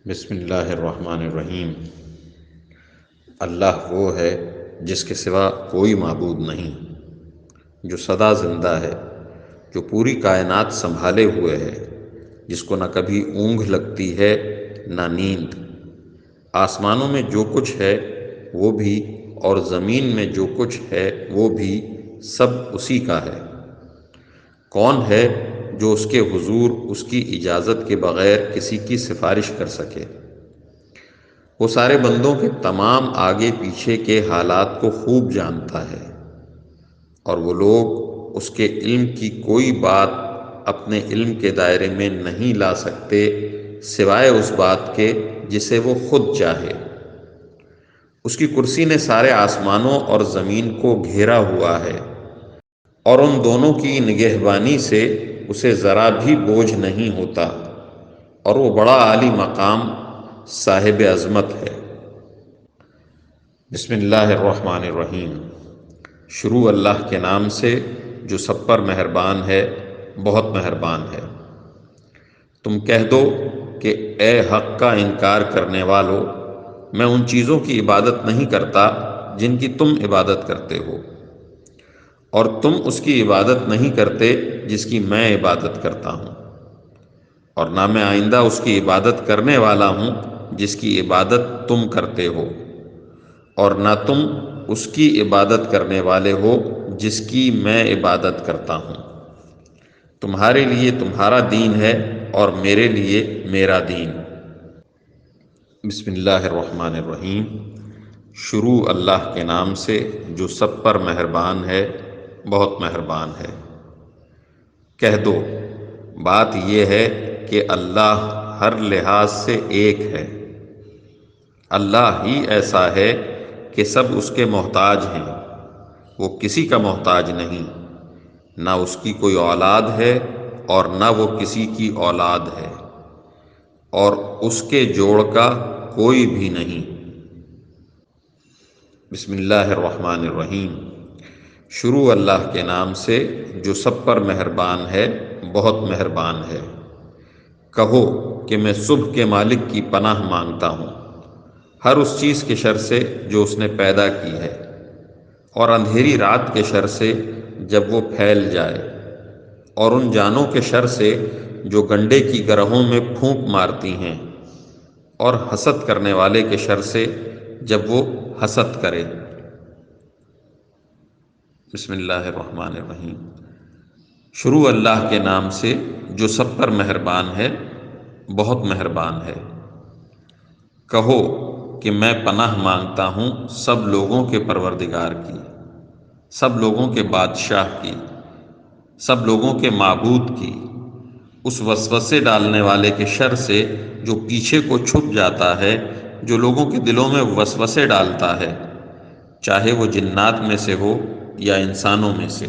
بسم اللہ الرحمن الرحیم۔ اللہ وہ ہے جس کے سوا کوئی معبود نہیں، جو سدا زندہ ہے، جو پوری کائنات سنبھالے ہوئے ہے، جس کو نہ کبھی اونگھ لگتی ہے نہ نیند۔ آسمانوں میں جو کچھ ہے وہ بھی، اور زمین میں جو کچھ ہے وہ بھی، سب اسی کا ہے۔ کون ہے جو اس کے حضور اس کی اجازت کے بغیر کسی کی سفارش کر سکے؟ وہ سارے بندوں کے تمام آگے پیچھے کے حالات کو خوب جانتا ہے، اور وہ لوگ اس کے علم کی کوئی بات اپنے علم کے دائرے میں نہیں لا سکتے سوائے اس بات کے جسے وہ خود چاہے۔ اس کی کرسی نے سارے آسمانوں اور زمین کو گھیرا ہوا ہے، اور ان دونوں کی نگہبانی سے اسے ذرا بھی بوجھ نہیں ہوتا، اور وہ بڑا عالی مقام صاحب عظمت ہے۔ بسم اللہ الرحمن الرحیم۔ شروع اللہ کے نام سے جو سب پر مہربان ہے، بہت مہربان ہے۔ تم کہہ دو کہ اے حق کا انکار کرنے والو، میں ان چیزوں کی عبادت نہیں کرتا جن کی تم عبادت کرتے ہو، اور تم اس کی عبادت نہیں کرتے جس کی میں عبادت کرتا ہوں، اور نہ میں آئندہ اس کی عبادت کرنے والا ہوں جس کی عبادت تم کرتے ہو، اور نہ تم اس کی عبادت کرنے والے ہو جس کی میں عبادت کرتا ہوں۔ تمہارے لیے تمہارا دین ہے اور میرے لیے میرا دین۔ بسم اللہ الرحمن الرحیم۔ شروع اللہ کے نام سے جو سب پر مہربان ہے، بہت مہربان ہے۔ کہہ دو، بات یہ ہے کہ اللہ ہر لحاظ سے ایک ہے۔ اللہ ہی ایسا ہے کہ سب اس کے محتاج ہیں، وہ کسی کا محتاج نہیں، نہ اس کی کوئی اولاد ہے اور نہ وہ کسی کی اولاد ہے، اور اس کے جوڑ کا کوئی بھی نہیں۔ بسم اللہ الرحمن الرحیم۔ شروع اللہ کے نام سے جو سب پر مہربان ہے، بہت مہربان ہے۔ کہو کہ میں صبح کے مالک کی پناہ مانگتا ہوں، ہر اس چیز کے شر سے جو اس نے پیدا کی ہے، اور اندھیری رات کے شر سے جب وہ پھیل جائے، اور ان جانوں کے شر سے جو گنڈے کی گرہوں میں پھونک مارتی ہیں، اور حسد کرنے والے کے شر سے جب وہ حسد کرے۔ بسم اللہ الرحمن الرحیم۔ شروع اللہ کے نام سے جو سب پر مہربان ہے، بہت مہربان ہے۔ کہو کہ میں پناہ مانگتا ہوں سب لوگوں کے پروردگار کی، سب لوگوں کے بادشاہ کی، سب لوگوں کے معبود کی، اس وسوسے ڈالنے والے کے شر سے جو پیچھے کو چھپ جاتا ہے، جو لوگوں کے دلوں میں وسوسے ڈالتا ہے، چاہے وہ جنات میں سے ہو یا انسانوں میں سے۔